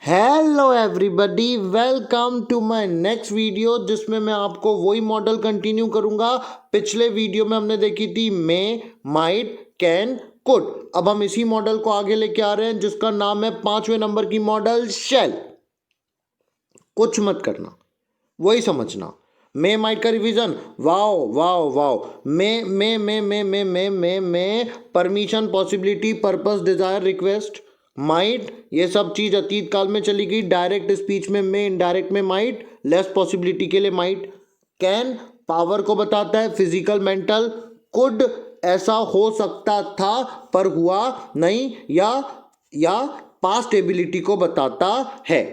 Hello everybody, welcome to my next video जिसमें मैं आपको वही मॉडल कंटिन्यू करूंगा। पिछले वीडियो में हमने देखी थी मे, माइट, कैन, कुड। अब हम इसी मॉडल को आगे लेके आ रहे हैं जिसका नाम है 5वें नंबर की मॉडल शैल। कुछ मत करना, वही समझना। मे माइट का revision, wow wow wow. May permission, possibility, purpose, desire, request. Might, ये सब चीज अतीत काल में चली गई। डायरेक्ट स्पीच में मे, इनडायरेक्ट में माइट, लेस पॉसिबिलिटी के लिए माइट। कैन, पावर को बताता है, फिजिकल, मेंटल। कुड, ऐसा हो सकता था पर हुआ नहीं, या पास्ट एबिलिटी को बताता है।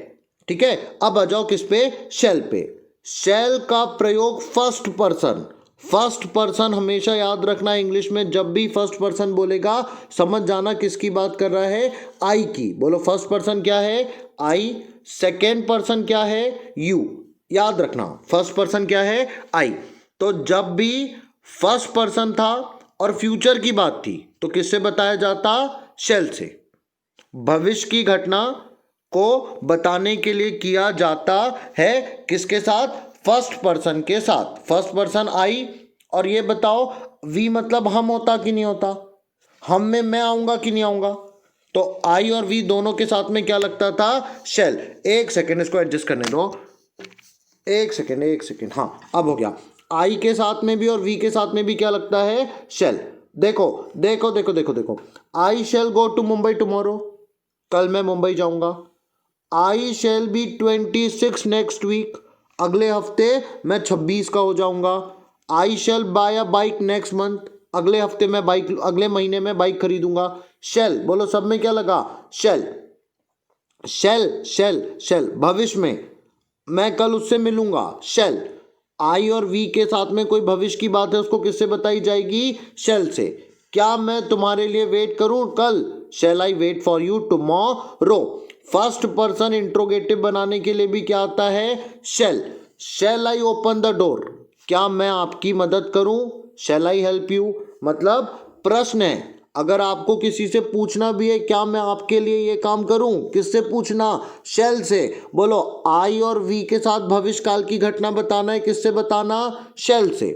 ठीक है, अब आ जाओ किस पे, शैल पे। शैल का प्रयोग फर्स्ट पर्सन हमेशा याद रखना। इंग्लिश में जब भी फर्स्ट पर्सन बोलेगा समझ जाना किसकी बात कर रहा है, आई की। बोलो फर्स्ट पर्सन क्या है, आई। सेकेंड पर्सन क्या है, यू। याद रखना फर्स्ट पर्सन क्या है, आई। तो जब भी फर्स्ट पर्सन था और फ्यूचर की बात थी तो किससे बताया जाता, शैल से। भविष्य की घटना को बताने के लिए किया जाता है किसके साथ, फर्स्ट पर्सन के साथ। First person I. और ये बताओ वी मतलब हम होता कि नहीं होता, हम में मैं आऊंगा कि नहीं आऊंगा। तो आई और वी दोनों के साथ में क्या लगता था, शैल। एक सेकेंड, इसको एडजस्ट करने दो। एक सेकेंड, हाँ अब हो गया। आई के साथ में भी और वी के साथ में भी क्या लगता है, शैल। देखो देखो देखो देखो देखो, आई शैल गो टू मुंबई टुमारो, कल मैं मुंबई जाऊंगा। आई शैल बी 26 नेक्स्ट वीक, अगले हफ्ते मैं 26 का हो जाऊंगा। आई शैल बाय अ बाइक नेक्स्ट मंथ, अगले हफ्ते मैं बाइक, अगले महीने में बाइक खरीदूंगा। शैल, बोलो सब में क्या लगा, शैल। शैल शैल शैल, भविष्य में मैं कल उससे मिलूंगा, शैल। आई और वी के साथ में कोई भविष्य की बात है उसको किससे बताई जाएगी, शैल से। क्या मैं तुम्हारे लिए वेट करूं कल, shall I wait for you tomorrow. First person interrogative बनाने के लिए भी क्या आता है, shall. Shall I open the door, क्या मैं आपकी मदद करूं, शैल आई हेल्प यू। मतलब प्रश्न है, अगर आपको किसी से पूछना भी है क्या मैं आपके लिए ये काम करूं, किससे पूछना, शैल से। बोलो आई और वी के साथ भविष्य काल की घटना बताना है, किससे बताना, शैल से।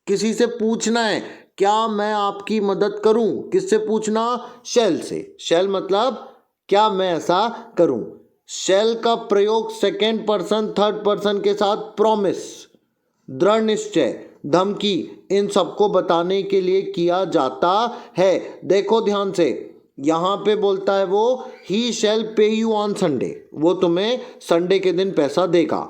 किसी से पूछना है क्या मैं आपकी मदद करूं, किससे पूछना, शैल से। शैल मतलब क्या मैं ऐसा करूं। शैल का प्रयोग सेकेंड पर्सन, थर्ड पर्सन के साथ प्रॉमिस, दृढ़ निश्चय, धमकी, इन सबको बताने के लिए किया जाता है। देखो ध्यान से, यहां पे बोलता है वो, ही शैल पे यू ऑन संडे, वो तुम्हें संडे के दिन पैसा देगा।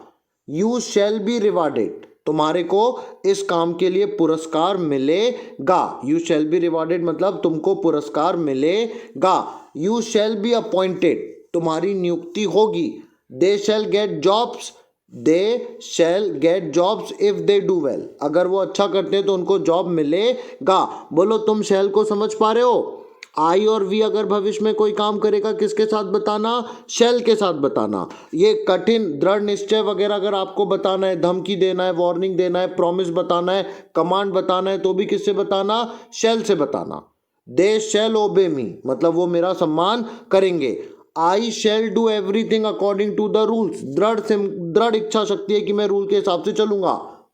यू शैल बी रिवार्डेड, तुम्हारे को इस काम के लिए पुरस्कार मिलेगा। यू शैल बी रिवार्डेड मतलब तुमको पुरस्कार मिलेगा। यू शैल बी अपॉइंटेड, तुम्हारी नियुक्ति होगी। They shall get jobs, they shall get jobs if they do well, अगर वो अच्छा करते हैं तो उनको जॉब मिलेगा। बोलो तुम शैल को समझ पा रहे हो। आई और वी अगर भविष्य में कोई काम करेगा किसके साथ बताना, शैल के साथ बताना। ये कठिन दृढ़ निश्चय वगैरह अगर आपको बताना है, धमकी देना है, वार्निंग देना है, प्रॉमिस बताना है, कमांड बताना है, तो भी किससे बताना, शैल से बताना। दे शैल ओबे मी मतलब वो मेरा सम्मान करेंगे। I shall do everything according to the rules, दृढ़ इच्छा शक्ति है कि मैं रूल के हिसाब से चलूंगा।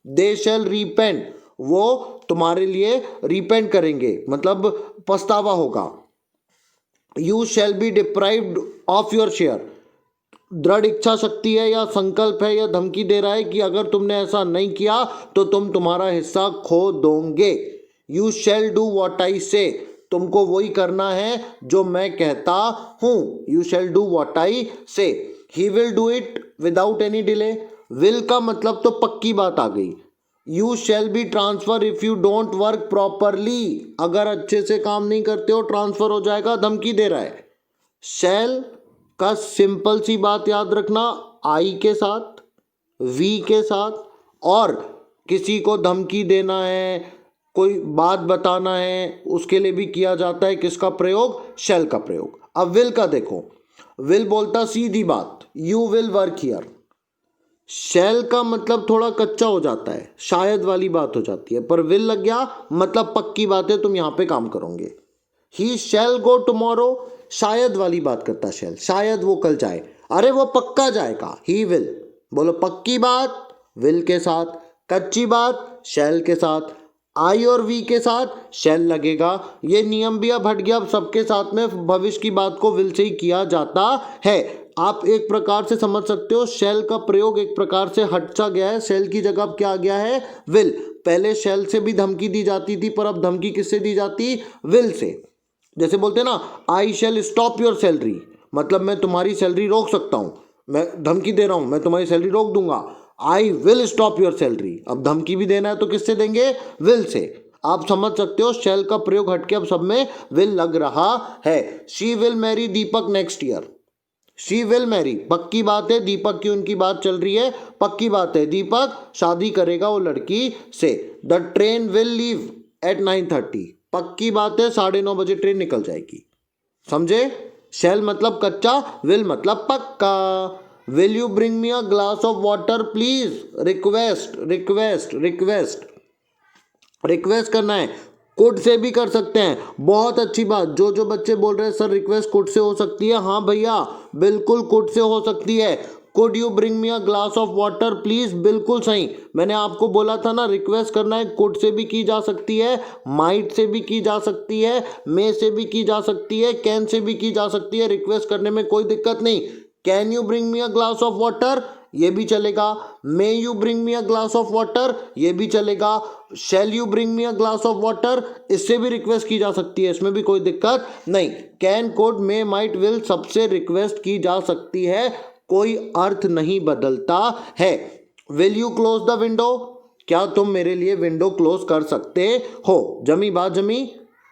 दे शैल रिपेंट, वो तुम्हारे लिए रिपेंट करेंगे मतलब पछतावा होगा। You shall B deprived of your share, दृढ़ इच्छा शक्ति है या संकल्प है या धमकी दे रहा है कि अगर तुमने ऐसा नहीं किया तो तुम तुम्हारा हिस्सा खो दोगे। You shall do what I say, तुमको वही करना है जो मैं कहता हूं। You shall do what I say. He will do it without any delay, will का मतलब तो पक्की बात आ गई। You shall be transfer if you don't work properly, अगर अच्छे से काम नहीं करते हो ट्रांसफर हो जाएगा, धमकी दे रहा है। शैल का सिंपल सी बात याद रखना, आई के साथ, वी के साथ, और किसी को धमकी देना है, कोई बात बताना है, उसके लिए भी किया जाता है किसका प्रयोग, शैल का प्रयोग। अब विल का देखो, विल बोलता सीधी बात, यू विल वर्क हियर। शैल का मतलब थोड़ा कच्चा हो जाता है, शायद वाली बात हो जाती है, पर विल लग गया मतलब पक्की बात है, तुम यहां पे काम करोगे। ही शैल गो टुमारो, शायद वाली बात करता शैल, शायद वो कल जाए। अरे वो पक्का जाएगा, ही विल। बोलो पक्की बात विल के साथ, कच्ची बात शैल के साथ, आई और वी के साथ शैल लगेगा। ये नियम भी अब हट गया, अब सबके साथ में भविष्य की बात को विल से ही किया जाता है। आप एक प्रकार से समझ सकते हो शैल का प्रयोग एक प्रकार से हट सा गया है, शैल की जगह अब क्या आ गया है, विल। पहले शैल से भी धमकी दी जाती थी, पर अब धमकी किससे दी जाती, विल से। जैसे बोलते हैं ना, आई शैल स्टॉप योर सैलरी, मतलब मैं तुम्हारी सैलरी रोक सकता हूं, मैं धमकी दे रहा हूं, मैं तुम्हारी सैलरी रोक दूंगा। I will stop your salary, अब धमकी भी देना है तो किससे देंगे, विल से। आप समझ सकते हो शैल का प्रयोग हटके अब सब में विल लग रहा है। She will marry Deepak next year, she will marry पक्की बात है, दीपक की उनकी बात चल रही है, पक्की बात है दीपक शादी करेगा वो लड़की से। The train will leave at 9:30, पक्की बात है 9:30 बजे ट्रेन निकल जाएगी। समझे, शैल मतलब कच्चा, विल मतलब पक्का। Will you bring me a glass of water please, request request request, request करना है। कुड से भी कर सकते हैं, बहुत अच्छी बात। जो बच्चे बोल रहे हैं सर रिक्वेस्ट कुड से हो सकती है, हाँ भैया बिल्कुल कुड से हो सकती है। Could you bring me a glass of water please, बिल्कुल सही। मैंने आपको बोला था ना रिक्वेस्ट करना है, कुड से भी की जा सकती है, माइट से भी की जा सकती है, मे से भी की जा सकती है, कैन से भी की जा सकती है। रिक्वेस्ट करने में कोई दिक्कत नहीं। Can you bring me a glass of water, ये भी चलेगा। May you bring me a glass of water, ये भी चलेगा। Shall you bring me a glass of water, इससे भी रिक्वेस्ट की जा सकती है, इसमें भी कोई दिक्कत नहीं। Can, could, may, might, will सबसे रिक्वेस्ट की जा सकती है, कोई अर्थ नहीं बदलता है। Will you close the window, क्या तुम मेरे लिए विंडो क्लोज कर सकते हो। जमी बात जमी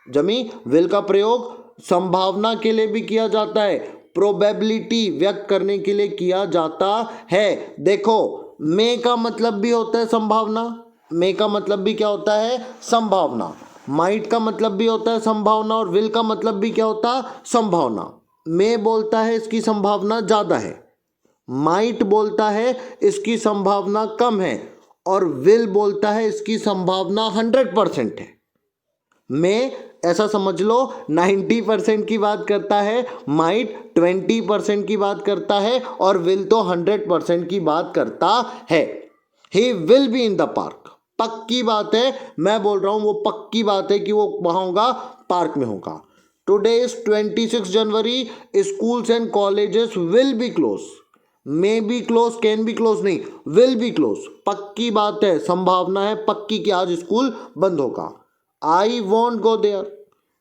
जमी। विल का प्रयोग संभावना के लिए भी किया जाता है, प्रोबेबिलिटी व्यक्त करने के लिए किया जाता है। देखो मे का मतलब भी होता है संभावना, मे का मतलब भी क्या होता है, संभावना। माइट का मतलब भी होता है संभावना, और विल का मतलब भी क्या होता है, संभावना। मे बोलता है इसकी संभावना ज़्यादा है, माइट बोलता है इसकी संभावना कम है, और विल बोलता है इसकी संभावना 100% है। में ऐसा समझ लो 90% की बात करता है, माइट 20% की बात करता है, और विल तो 100% की बात करता है। He will be in the park, पक्की बात है, मैं बोल रहा हूं वो पक्की बात है कि वो वहां होगा, पार्क में होगा। Today is 26 January, schools and colleges will be close, may be close, can be close नहीं, विल बी क्लोज, पक्की बात है, संभावना है पक्की कि आज स्कूल बंद होगा। I won't go there,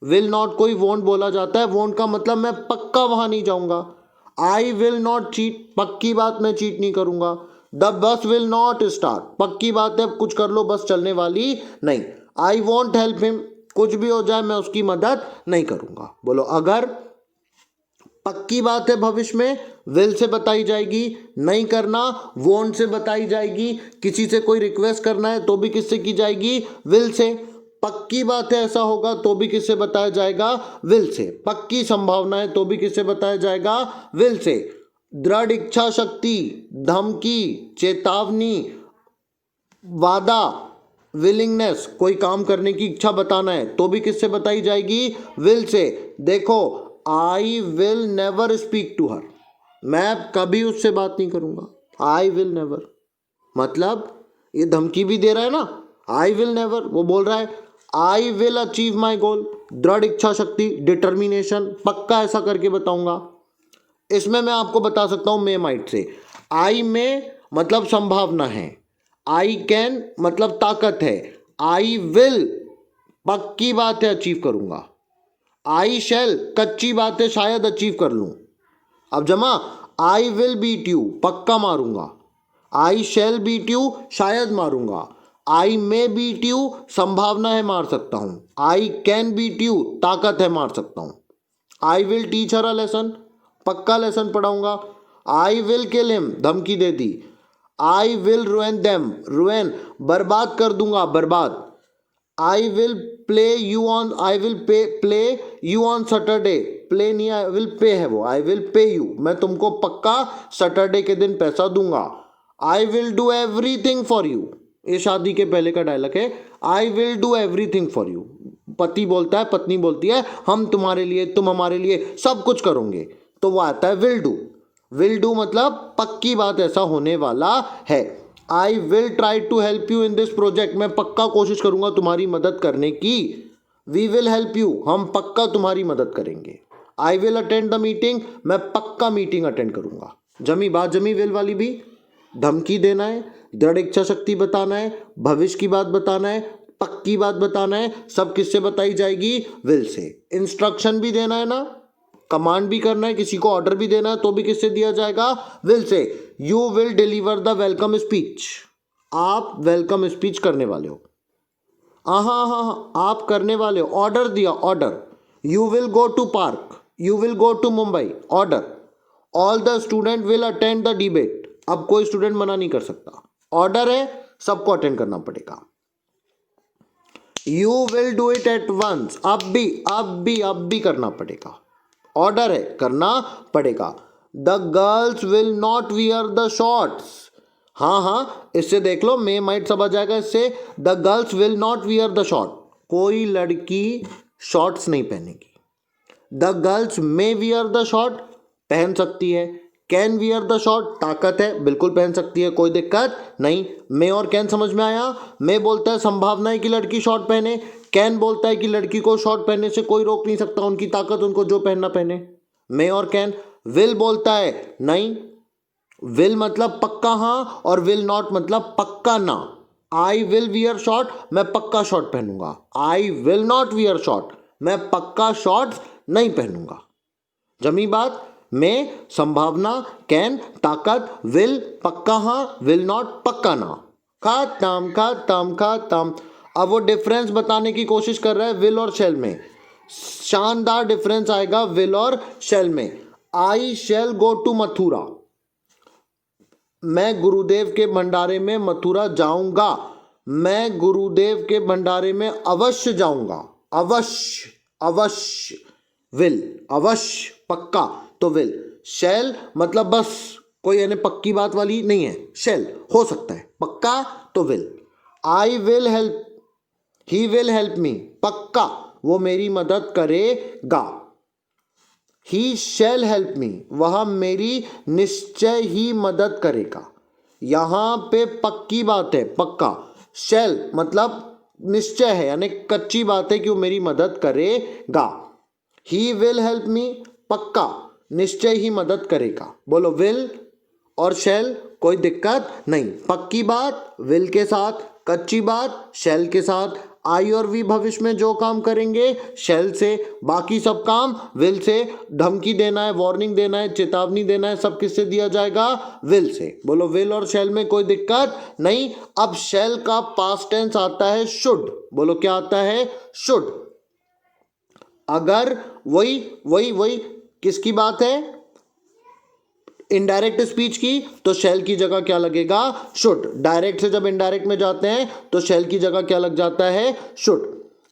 will not कोई वॉन्ट बोला जाता है, वॉन्ट का मतलब मैं पक्का वहां नहीं जाऊंगा। आई विल नॉट चीट, पक्की बात मैं चीट नहीं करूंगा। The bus will not start, पक्की बात है कुछ कर लो बस चलने वाली नहीं। आई वॉन्ट हेल्प हिम, कुछ भी हो जाए मैं उसकी मदद नहीं करूंगा। बोलो अगर, पक्की बात है भविष्य में विल से बताई जाएगी, नहीं करना वॉन्ट से बताई जाएगी, किसी से कोई रिक्वेस्ट करना है तो भी किससे की जाएगी, विल से। पक्की बात है ऐसा होगा तो भी किससे बताया जाएगा, विल से। पक्की संभावना है तो भी किससे बताया जाएगा, विल से। दृढ़ इच्छा शक्ति, धमकी, चेतावनी, वादा, विलिंगनेस, कोई काम करने की इच्छा बताना है तो भी किससे बताई जाएगी, विल से। देखो I will never speak to her, मैं कभी उससे बात नहीं करूंगा, आई विल नेवर, मतलब ये धमकी भी दे रहा है ना, आई विल नेवर, वो बोल रहा है आई विल अचीव माई गोल, दृढ़ इच्छा शक्ति, डिटर्मिनेशन, पक्का ऐसा करके बताऊंगा। इसमें मैं आपको बता सकता हूं मे माइट से। आई में मतलब संभावना है, आई कैन मतलब ताकत है, आई विल पक्की बात है अचीव करूंगा, आई शैल कच्ची बात है शायद अचीव कर लूं। अब जमा, आई विल बीट यू पक्का मारूंगा, आई शैल बीट यू शायद मारूंगा, आई मे बीट यू संभावना है मार सकता हूं, आई कैन बीट यू ताकत है मार सकता हूं, I will teach her a lesson पक्का लेसन पढ़ाऊंगा, आई विल किल हिम धमकी दे दी, I will ruin them ruin बर्बाद कर दूंगा बर्बाद, I will play you on, I will play you on Saturday, play नहीं आई विल पे है वो, आई विल पे यू मैं तुमको पक्का सैटरडे के दिन पैसा दूंगा, I will do everything for you, ये शादी के पहले का डायलॉग है, I will do everything for you. पति बोलता है, पत्नी बोलती है हम तुम्हारे लिए, तुम हमारे लिए सब कुछ करोगे, तो वो आता है विल डू। विल डू मतलब पक्की बात ऐसा होने वाला है। I will try to help you in this project, मैं पक्का कोशिश करूंगा तुम्हारी मदद करने की। वी विल हेल्प यू, हम पक्का तुम्हारी मदद करेंगे। I will attend the meeting, मैं पक्का मीटिंग अटेंड करूंगा। जमी बात जमी विल वाली भी। धमकी देना है, दृढ़ इच्छा शक्ति बताना है, भविष्य की बात बताना है, पक्की बात बताना है, सब किससे बताई जाएगी? विल से। इंस्ट्रक्शन भी देना है ना, कमांड भी करना है, किसी को ऑर्डर भी देना है तो भी किससे दिया जाएगा? Will say. You will deliver the welcome speech, आप वेलकम स्पीच करने वाले हो। हाँ, आप करने वाले हो। ऑर्डर दिया, order. You will go to park, you will go to Mumbai, order. All the student will attend the debate, अब कोई स्टूडेंट मना नहीं कर सकता, ऑर्डर है, सबको अटेंड करना पड़ेगा। You will do it at once, अब भी करना पड़ेगा, ऑर्डर है, करना पड़ेगा। The girls will not wear the shorts, हाँ, इससे देख लो, मे माइट सब आ जाएगा इससे। The girls will not wear the short, कोई लड़की शॉर्ट्स नहीं पहनेगी। The girls may wear the short, पहन सकती है। कैन वियर द शॉर्ट, ताकत है, बिल्कुल पहन सकती है, कोई दिक्कत नहीं। मे और कैन समझ में आया? मे बोलता है संभावना है कि लड़की शॉर्ट पहने, कैन बोलता है कि लड़की को शॉर्ट पहनने से कोई रोक नहीं सकता, उनकी ताकत, उनको जो पहनना पहने। मे और कैन। विल बोलता है नहीं, विल मतलब पक्का हाँ, और विल नॉट मतलब पक्का ना। आई विल वियर शॉर्ट, मैं पक्का शॉर्ट पहनूंगा। I will not wear short, मैं पक्का शॉर्ट्स नहीं पहनूंगा। जमी बात। में संभावना, कैन ताकत, विल पक्का हाँ, विल नॉट पक्का ना। खत्म। अब वो डिफरेंस बताने की कोशिश कर रहा है विल और शेल में। शानदार डिफरेंस आएगा विल और शेल में। I shall go to Mathura, मैं गुरुदेव के भंडारे में मथुरा जाऊंगा, मैं गुरुदेव के भंडारे में अवश्य जाऊंगा। अवश्य विल, अवश्य पक्का तो विल। शैल मतलब बस कोई यानी पक्की बात वाली नहीं है, शैल हो सकता है, पक्का तो will. I will help, he will help me, पक्का वो मेरी मदद करेगा। ही शैल हेल्प मी, वह मेरी निश्चय ही मदद करेगा। यहां पे पक्की बात है, पक्का। शैल मतलब निश्चय है, यानी कच्ची बात है कि वो मेरी मदद करेगा। ही विल हेल्प मी, पक्का निश्चय ही मदद करेगा। बोलो विल और शैल, कोई दिक्कत नहीं। पक्की बात विल के साथ, कच्ची बात शैल के साथ। आई और वी भविष्य में जो काम करेंगे शैल से, बाकी सब काम विल से। धमकी देना है, वार्निंग देना है, चेतावनी देना है, सब किससे दिया जाएगा? Will say. बोलो विल और शैल में कोई दिक्कत नहीं। अब शैल का पास्ट टेंस आता है शुड, बोलो क्या आता है? शुड। अगर वही किसकी बात है? इनडायरेक्ट स्पीच की, तो शैल की जगह क्या लगेगा? शुड। डायरेक्ट से जब इनडायरेक्ट में जाते हैं तो शैल की जगह क्या लग जाता है? शुड।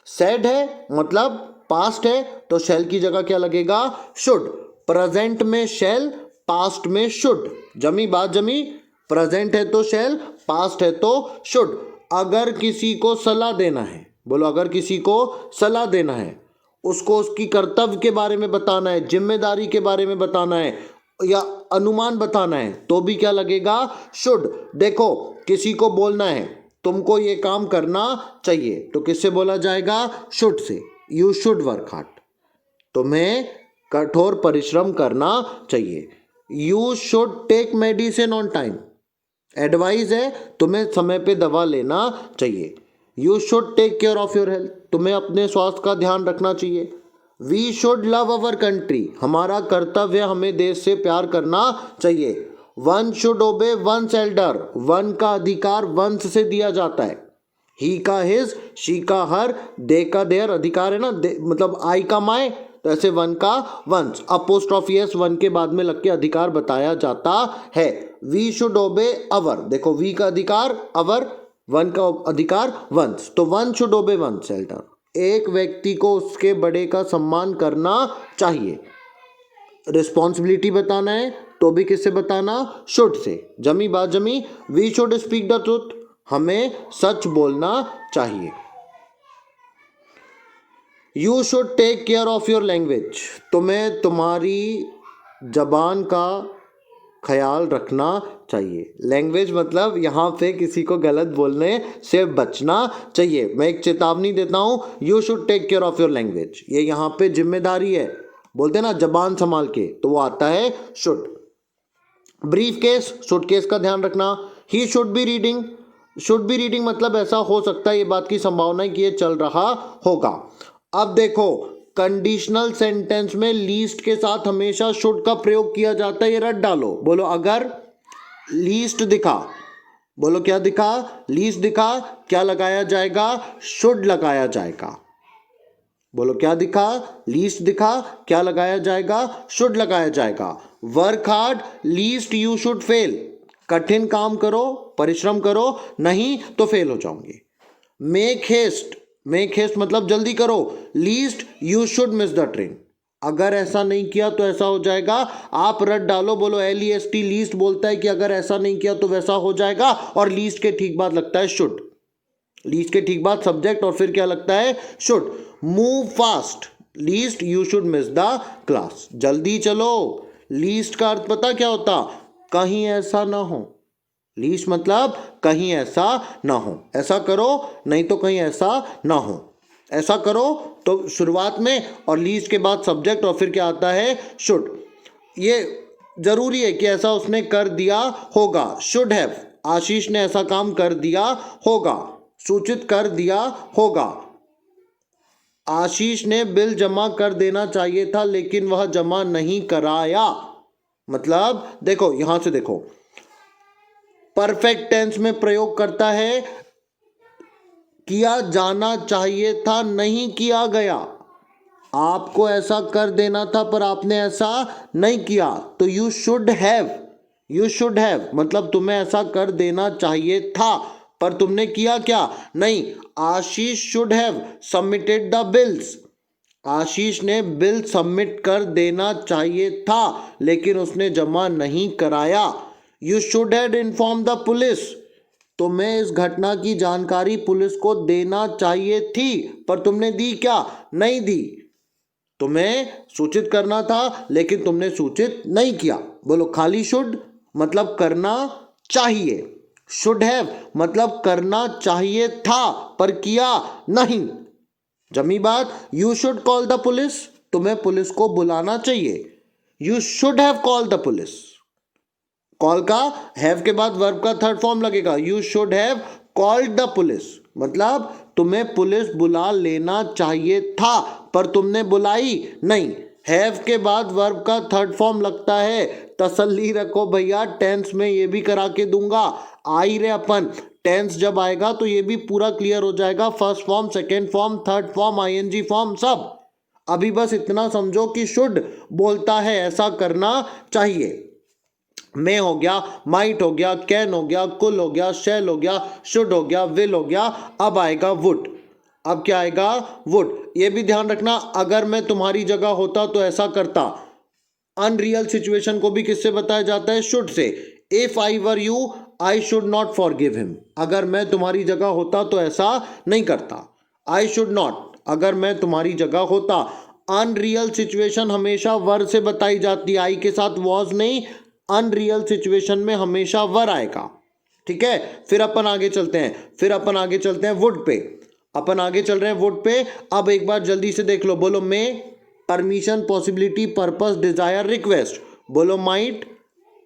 सेड है मतलब पास्ट है, तो शैल की जगह क्या लगेगा? शुड। प्रेजेंट में शैल, पास्ट में शुड। जमी बात जमी। प्रेजेंट है तो शैल, पास्ट है तो शुड। अगर किसी को सलाह देना है, बोलो अगर किसी को सलाह देना है, उसको उसकी कर्तव्य के बारे में बताना है, जिम्मेदारी के बारे में बताना है, या अनुमान बताना है, तो भी क्या लगेगा? शुड। देखो किसी को बोलना है तुमको ये काम करना चाहिए, तो किससे बोला जाएगा? Should say. You should work hard, तुम्हें कठोर परिश्रम करना चाहिए। You should take medicine on time, advice है तुम्हें समय पे दवा लेना चाहिए। You should take care of your health, तुम्हें अपने स्वास्थ्य का ध्यान रखना चाहिए। We should love our country, हमारा कर्तव्य हमें देश से प्यार करना चाहिए। One should obey one's elder, one का अधिकार वंश से दिया जाता है। ही का हिज, शी का हर, दे का देयर, अधिकार है ना, मतलब आई का माय, तो ऐसे वन का वंस। अपोस्ट्रोफी एस वन के बाद में लग के अधिकार बताया जाता है। वी शुड ओबे अवर, देखो वी का अधिकार अवर, वन का अधिकार वंस, तो one should obey one's elder. एक व्यक्ति को उसके बड़े का सम्मान करना चाहिए। रिस्पॉन्सिबिलिटी बताना है तो भी किससे बताना? Should say. जमी बात जमी। We should speak the truth, हमें सच बोलना चाहिए। You should take care of your language, तुम्हें तुम्हारी जबान का ख्याल रखना चाहिए। लैंग्वेज मतलब यहाँ पे किसी को गलत बोलने से बचना चाहिए। मैं एक चेतावनी देता हूँ, you should take care of your language. ये यहाँ पे जिम्मेदारी है, बोलते हैं ना जबान संभाल के, तो वो आता है शुड। ब्रीफ केस, सूटकेस का ध्यान रखना। He should be reading, should be reading मतलब ऐसा हो सकता है, ये बात की संभावना है कि ये चल रहा होगा। अब देखो कंडीशनल सेंटेंस में लीस्ट के साथ हमेशा शुड का प्रयोग किया जाता है, ये रट डालो। बोलो अगर लीस्ट दिखा, बोलो क्या दिखा, लीस्ट दिखा, क्या लगाया जाएगा, शुड लगाया जाएगा। बोलो क्या दिखा, लीस्ट दिखा, क्या लगाया जाएगा, शुड लगाया जाएगा। Work hard least you should fail, कठिन काम करो, परिश्रम करो, नहीं तो फेल हो जाओगे। मेक हेस्ट, मेक हेस्ट मतलब जल्दी करो, least you should miss the train, अगर ऐसा नहीं किया तो ऐसा हो जाएगा। आप रट डालो, बोलो LEST, लीस्ट बोलता है कि अगर ऐसा नहीं किया तो वैसा हो जाएगा, और लीस्ट के ठीक बाद लगता है शुड, लीस्ट के ठीक बाद सब्जेक्ट और फिर क्या लगता है, should. Move fast least you should miss the class, जल्दी चलो। लीस्ट का अर्थ पता क्या होता, कहीं ऐसा ना हो। लीस्ट मतलब कहीं ऐसा ना हो, ऐसा करो नहीं तो कहीं ऐसा ना हो, ऐसा करो तो शुरुआत में, और लीस्ट के बाद सब्जेक्ट और फिर क्या आता है, शुड। ये जरूरी है कि ऐसा उसने कर दिया होगा, शुड हैव, आशीष ने ऐसा काम कर दिया होगा, सूचित कर दिया होगा। आशीष ने बिल जमा कर देना चाहिए था लेकिन वह जमा नहीं कराया, मतलब देखो यहां से देखो, परफेक्ट टेंस में प्रयोग करता है, किया जाना चाहिए था नहीं किया गया, आपको ऐसा कर देना था पर आपने ऐसा नहीं किया, तो you should have, you should have मतलब तुम्हें ऐसा कर देना चाहिए था पर तुमने किया क्या, नहीं। Ashish should have submitted the bills, Ashish ने बिल सबमिट कर देना चाहिए था लेकिन उसने जमा नहीं कराया। You should have inform the police, तुम्हें इस घटना की जानकारी पुलिस को देना चाहिए थी पर तुमने दी क्या, नहीं दी। तुम्हें सूचित करना था लेकिन तुमने सूचित नहीं किया। बोलो खाली शुड मतलब करना चाहिए, शुड हैव मतलब करना चाहिए था पर किया नहीं। जमी बात, you should call the police, तुम्हें पुलिस को बुलाना चाहिए, you should have call the police. Call का हैव के बाद वर्ब का थर्ड फॉर्म लगेगा, you should have called the police, मतलब तुम्हें पुलिस बुला लेना चाहिए था पर तुमने बुलाई नहीं। हैव के बाद वर्ब का थर्ड फॉर्म लगता है, तसल्ली रखो भैया, टेंस में ये भी करा के दूंगा, आई रे अपन, टेंस जब आएगा तो ये भी पूरा क्लियर हो जाएगा, first form, second form, third form, ING form सब। अभी बस इतना समझो कि शुड बोलता है ऐसा करना चाहिए। मे हो गया, माइट हो गया, कैन हो गया, कुल हो गया, शैल हो गया, शुड हो गया, विल हो गया, अब आएगा वुड। अब क्या आएगा, वुड। ये भी ध्यान रखना, अगर मैं तुम्हारी जगह होता तो ऐसा करता। अनरियल सिचुएशन को भी किससे बताया जाता है, should say. If I were you I should not forgive him, अगर मैं तुम्हारी जगह होता तो ऐसा नहीं करता। आई शुड नॉट, अगर मैं तुम्हारी जगह होता। अनरियल सिचुएशन हमेशा वर से बताई जाती है, आई के साथ वॉज नहीं, अनरियल सिचुएशन में हमेशा वर आएगा, ठीक है। फिर अपन आगे चलते हैं, वुड पे, अपन आगे चल रहे हैं वुड पे। अब एक बार जल्दी से देख लो, बोलो may, permission, possibility, purpose, desire, request. बोलो माइट,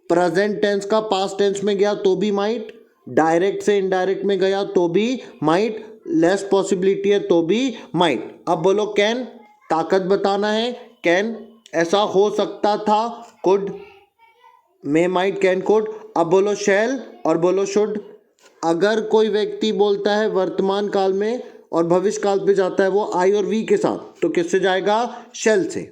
प्रेजेंट टेंस का पास्ट टेंस में गया तो भी माइट, डायरेक्ट से इनडायरेक्ट में गया तो भी माइट, लेस पॉसिबिलिटी है तो भी माइट। अब बोलो कैन, ताकत बताना है, कैन, ऐसा हो सकता था, could, may, might, can, could. अब बोलो शैल और बोलो शुड। अगर कोई व्यक्ति बोलता है वर्तमान काल में और भविष्य काल पे जाता है वो आई और वी के साथ, तो किससे जाएगा, शैल से।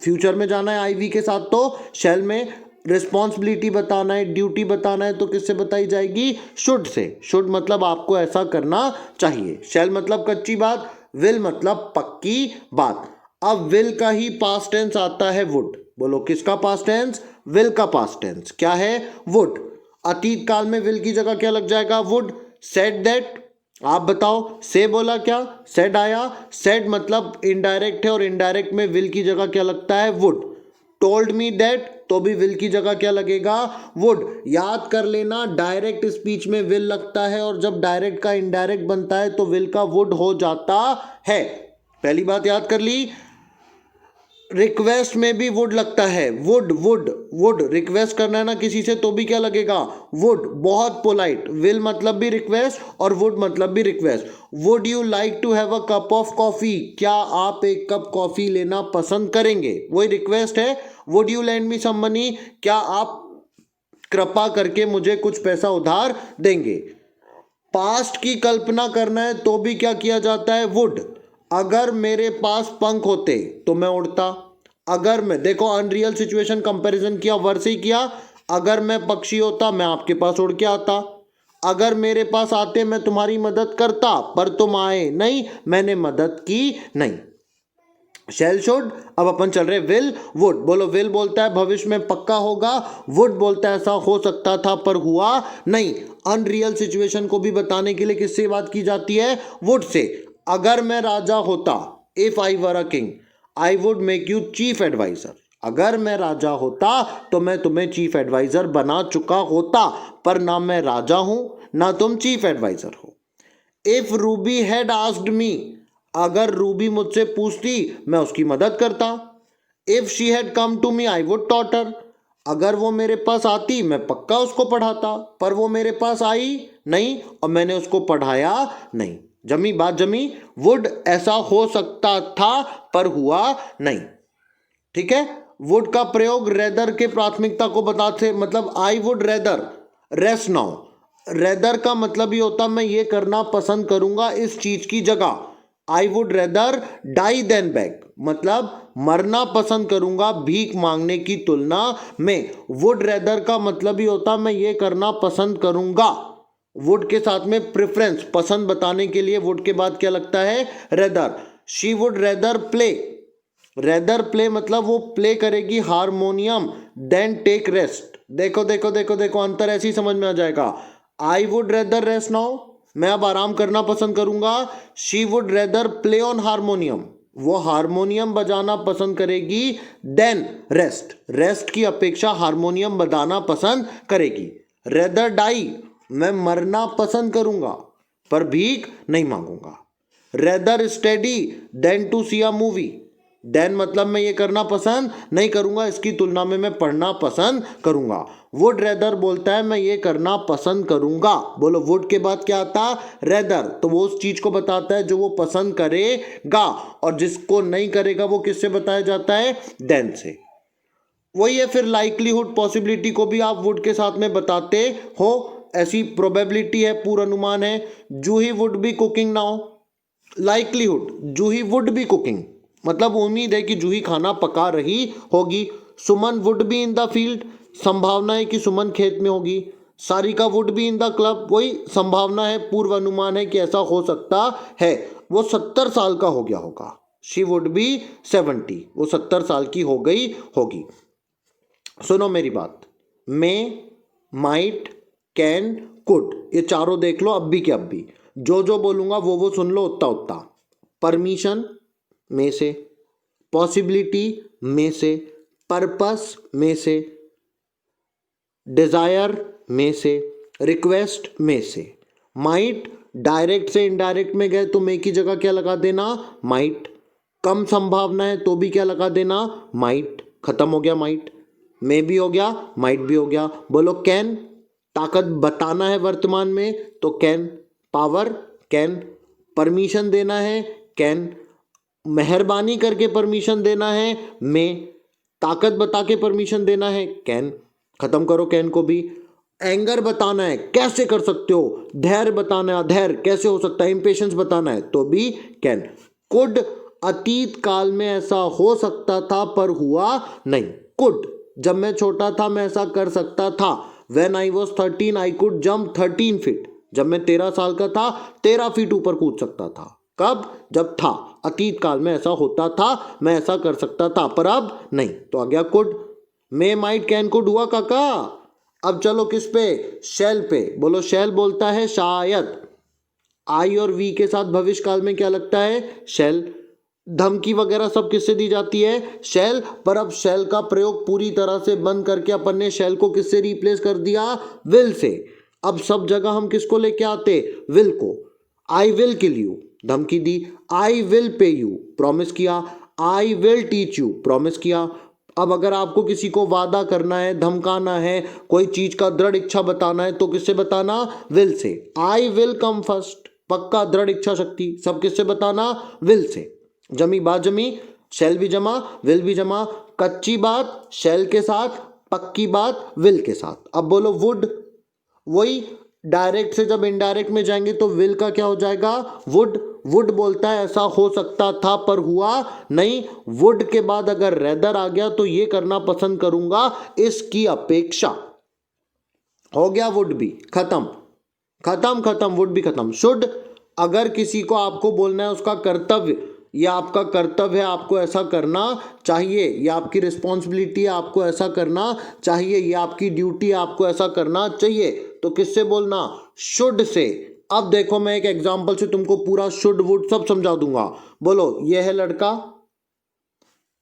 फ्यूचर में जाना है आई वी के साथ तो शैल में। रिस्पॉन्सिबिलिटी बताना है, ड्यूटी बताना है तो किससे बताई जाएगी, शुड से। शुड मतलब आपको ऐसा करना चाहिए, शैल मतलब कच्ची बात, विल मतलब पक्की बात। अब विल का ही पास्ट टेंस आता है वुड। बोलो किसका पास्ट टेंस, विल का पास्ट टेंस क्या है, वुड। अतीत काल में विल की जगह क्या लग जाएगा, वुड। सेड दैट, आप बताओ, से बोला क्या, सेड आया। सेड मतलब इनडायरेक्ट है और इनडायरेक्ट में विल की जगह क्या लगता है, वुड। टोल्ड मी दैट, तो भी विल की जगह क्या लगेगा? वुड। याद कर लेना, डायरेक्ट स्पीच में विल लगता है और जब डायरेक्ट का इनडायरेक्ट बनता है तो विल का वुड हो जाता है। पहली बात याद कर ली। रिक्वेस्ट में भी वुड लगता है, वुड वुड वुड। रिक्वेस्ट करना है ना किसी से तो भी क्या लगेगा? वुड। बहुत पोलाइट। विल मतलब भी रिक्वेस्ट और वुड मतलब भी request. Would you like to have a cup of coffee, क्या आप एक कप कॉफी लेना पसंद करेंगे? वही रिक्वेस्ट है। Would you lend me some money, क्या आप कृपा करके मुझे कुछ पैसा उधार देंगे? पास्ट की कल्पना करना है तो भी क्या किया जाता है? वुड। अगर मेरे पास पंख होते तो मैं उड़ता। अगर मैं, देखो अनरियल सिचुएशन कंपैरिजन किया, वर्ड से ही किया। अगर मैं पक्षी होता मैं आपके पास उड़ के आता। अगर मेरे पास आते मैं तुम्हारी मदद करता, पर तुम आए नहीं, मैंने मदद की नहीं। शैल शुड। अब अपन चल रहे विल वुड। बोलो, विल बोलता है भविष्य में पक्का होगा, वुड बोलता है ऐसा हो सकता था पर हुआ नहीं। अनरियल सिचुएशन को भी बताने के लिए किससे बात की जाती है? Would say. अगर मैं राजा होता, if I were a king I would make you chief adviser. अगर मैं राजा होता तो मैं तुम्हें चीफ एडवाइजर बना चुका होता, पर ना मैं राजा हूं ना तुम चीफ एडवाइजर हो। If Ruby had asked me, अगर रूबी मुझसे पूछती मैं उसकी मदद करता। If she had come to me I would taught her, अगर वो मेरे पास आती मैं पक्का उसको पढ़ाता, पर वो मेरे पास आई नहीं और मैंने उसको पढ़ाया नहीं। जमी बात जमी। वुड ऐसा हो सकता था पर हुआ नहीं। ठीक है। वुड का प्रयोग रेदर के प्राथमिकता को बताते, मतलब आई would rather rest now. Rather का मतलब ये होता मैं ये करना पसंद करूंगा इस चीज की जगह। I would rather die than beg, मतलब मरना पसंद करूंगा भीख मांगने की तुलना में। वुड रेदर का मतलब ही होता मैं ये करना पसंद करूंगा। वुड के साथ में प्रेफरेंस, पसंद बताने के लिए वुड के बाद क्या लगता है? Rather. She would rather play, rather play मतलब वो प्ले करेगी हारमोनियम देन टेक रेस्ट। देखो देखो देखो देखो, अंतर ऐसे ही समझ में आ जाएगा। आई वुड रेदर रेस्ट नाउ, मैं अब आराम करना पसंद करूंगा। She would rather play on harmonium, वो हारमोनियम बजाना पसंद करेगी देन रेस्ट, रेस्ट की अपेक्षा हारमोनियम बजाना पसंद करेगी। रेदर डाई, मैं मरना पसंद करूंगा पर भीख नहीं मांगूंगा। Rather study than to see a movie, than मतलब मैं ये करना पसंद नहीं करूंगा, इसकी तुलना में मैं पढ़ना पसंद करूंगा। वुड रेदर बोलता है मैं ये करना पसंद करूंगा। बोलो, वुड के बाद क्या आता? रेदर। तो वो उस चीज को बताता है जो वो पसंद करेगा, और जिसको नहीं करेगा वो किससे बताया जाता है? देन से। वही है फिर लाइकलीहुड पॉसिबिलिटी को भी आप वुड के साथ में बताते हो। ऐसी प्रोबेबिलिटी है, पूर्वानुमान है। Juhi would be cooking now. Likelihood, Juhi would be cooking मतलब उम्मीद है कि जूही खाना पका रही होगी। Suman would be in the field, संभावना है कि सुमन खेत में होगी। Sarika would be in the club, वही संभावना है, पूर्वानुमान है कि ऐसा हो सकता है। वो 70 साल का हो गया होगा। शी वुड बी 70, वो 70 साल की हो गई होगी। सुनो मेरी बात, मे, माइट, कैन, कुड, ये चारों देख लो अब भी के अब भी। जो जो बोलूंगा वो सुन लो उतना उतना। परमिशन में से, पॉसिबिलिटी में से, पर्पस में से, डिजायर में से, रिक्वेस्ट में से। माइट, डायरेक्ट से इनडायरेक्ट में गए तो मे की जगह क्या लगा देना? माइट। कम संभावना है तो भी क्या लगा देना? माइट। खत्म हो गया माइट। मे भी हो गया, माइट भी हो गया। बोलो कैन, ताकत बताना है वर्तमान में तो कैन। Power, can. परमिशन देना है, कैन। मेहरबानी करके परमिशन देना है, में। ताकत बता के परमिशन देना है, कैन। खत्म करो कैन को भी। एंगर बताना है, कैसे कर सकते हो। धैर्य बताना है, अधैर्य कैसे हो सकता है। इंपेशेंस बताना है तो भी कैन। कुड, अतीत काल में ऐसा हो सकता था पर हुआ नहीं। कुड, जब मैं छोटा था मैं ऐसा कर सकता था। When I was 13 I could jump 13 feet, जब मैं 13 साल का था 13 फीट ऊपर कूद सकता था। कब? जब था, अतीत काल में ऐसा होता था, मैं ऐसा कर सकता था, पर अब नहीं। तो आ गया could. May, might, can, could हुआ काका। अब चलो किस पे? शैल पे। बोलो, शैल बोलता है शायद। आई और वी के साथ भविष्य काल में क्या लगता है? शैल। धमकी वगैरह सब किससे दी जाती है? शैल। पर अब शैल का प्रयोग पूरी तरह से बंद करके अपन ने शैल को किससे रिप्लेस कर दिया? Will say. अब सब जगह हम किसको लेके आते? विल को। आई विल किल यू, धमकी दी। I will pay you, promise किया। I will teach you, promise किया। अब अगर आपको किसी को वादा करना है, धमकाना है, कोई चीज का दृढ़ इच्छा बताना है तो किससे बताना? Will say. I will come first, पक्का दृढ़ इच्छा शक्ति, सब किससे बताना? Will say. जमी बात जमी, शैल भी जमा विल भी जमा। कच्ची बात शैल के साथ, पक्की बात विल के साथ। अब बोलो वुड, वही डायरेक्ट से जब इनडायरेक्ट में जाएंगे तो विल का क्या हो जाएगा? वुड। वुड बोलता है ऐसा हो सकता था पर हुआ नहीं। वुड के बाद अगर रेदर आ गया तो ये करना पसंद करूंगा इसकी अपेक्षा। हो गया वुड भी खत्म, खत्म खत्म, वुड भी खत्म। शुड, अगर किसी को आपको बोलना है उसका कर्तव्य, ये आपका कर्तव्य है, आपको ऐसा करना चाहिए, ये आपकी रिस्पॉन्सिबिलिटी है, आपको ऐसा करना चाहिए, ये आपकी ड्यूटी है, आपको ऐसा करना चाहिए, तो किससे बोलना? Should say. अब देखो मैं एक एग्जांपल से तुमको पूरा शुड वुड सब समझा दूंगा। बोलो ये है लड़का,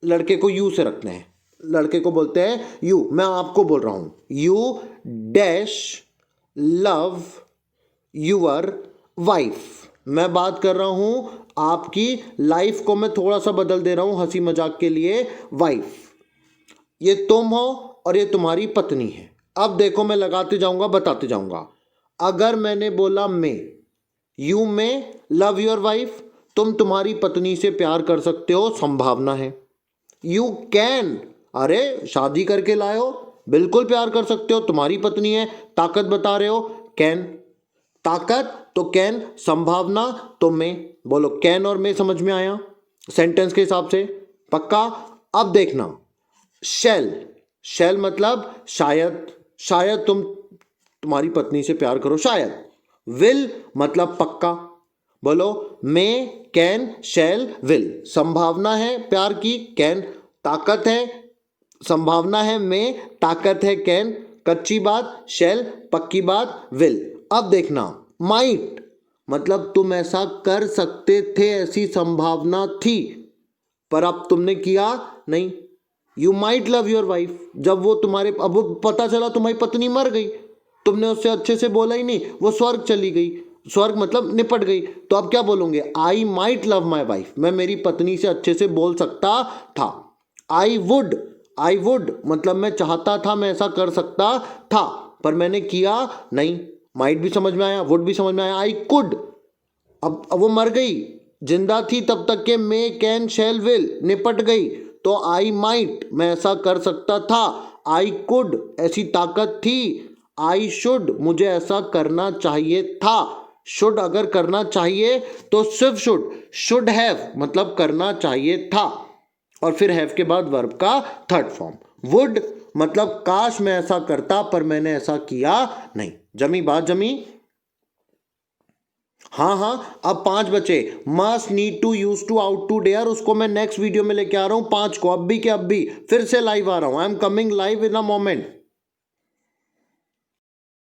लड़के को यू से रखते हैं, लड़के को बोलते हैं यू। मैं आपको बोल रहा हूं you dash love your wife. मैं बात कर रहा हूं आपकी लाइफ को मैं थोड़ा सा बदल दे रहा हूं हंसी मजाक के लिए। वाइफ, ये तुम हो और ये तुम्हारी पत्नी है। अब देखो मैं लगाते जाऊंगा, बताते जाऊंगा। अगर मैंने बोला मैं, यू में लव योर वाइफ, तुम तुम्हारी पत्नी से प्यार कर सकते हो, संभावना है। यू कैन, अरे शादी करके लाए हो, बिल्कुल प्यार कर सकते हो, तुम्हारी पत्नी है। ताकत बता रहे हो, कैन। ताकत तो कैन, संभावना तो में। बोलो कैन और में समझ में आया सेंटेंस के हिसाब से? पक्का। अब देखना शैल, शैल मतलब शायद, शायद तुम्हारी पत्नी से प्यार करो, शायद। विल मतलब पक्का। बोलो में, कैन, शैल, विल। संभावना है प्यार की, कैन। ताकत है, संभावना है में, ताकत है कैन। कच्ची बात शैल, पक्की बात विल। अब देखना माइट मतलब तुम ऐसा कर सकते थे, ऐसी संभावना थी, पर अब तुमने किया नहीं। You might love your wife, जब वो तुम्हारे, अब वो पता चला तुम्हारी पत्नी मर गई, तुमने उससे अच्छे से बोला ही नहीं, वो स्वर्ग चली गई, स्वर्ग मतलब निपट गई, तो अब क्या बोलोगे? I might love my wife, मैं मेरी पत्नी से अच्छे से बोल सकता था। आई वुड, आई वुड मतलब मैं चाहता था, मैं ऐसा कर सकता था, पर मैंने किया नहीं। माइट भी समझ में आया, वुड भी समझ में आया। आई कुड, अब वो मर गई, जिंदा थी तब तक के मे, कैन, शैल, विल निपट गई, तो आई माइट मैं ऐसा कर सकता था। आई कुड ऐसी ताकत थी। आई शुड मुझे ऐसा करना चाहिए था। शुड अगर करना चाहिए तो सिर्फ शुड हैव मतलब करना चाहिए था, और फिर हैव के बाद वर्ब का थर्ड फॉर्म। वुड मतलब काश मैं ऐसा करता, पर मैंने ऐसा किया नहीं। जमी बात जमी? हाँ हाँ। अब 5 बचे। Must, need to, used to, ought to, dare, उसको मैं नेक्स्ट वीडियो में लेके आ रहा हूं 5 को। अब भी के अब भी फिर से लाइव आ रहा हूं। I am coming live in a moment.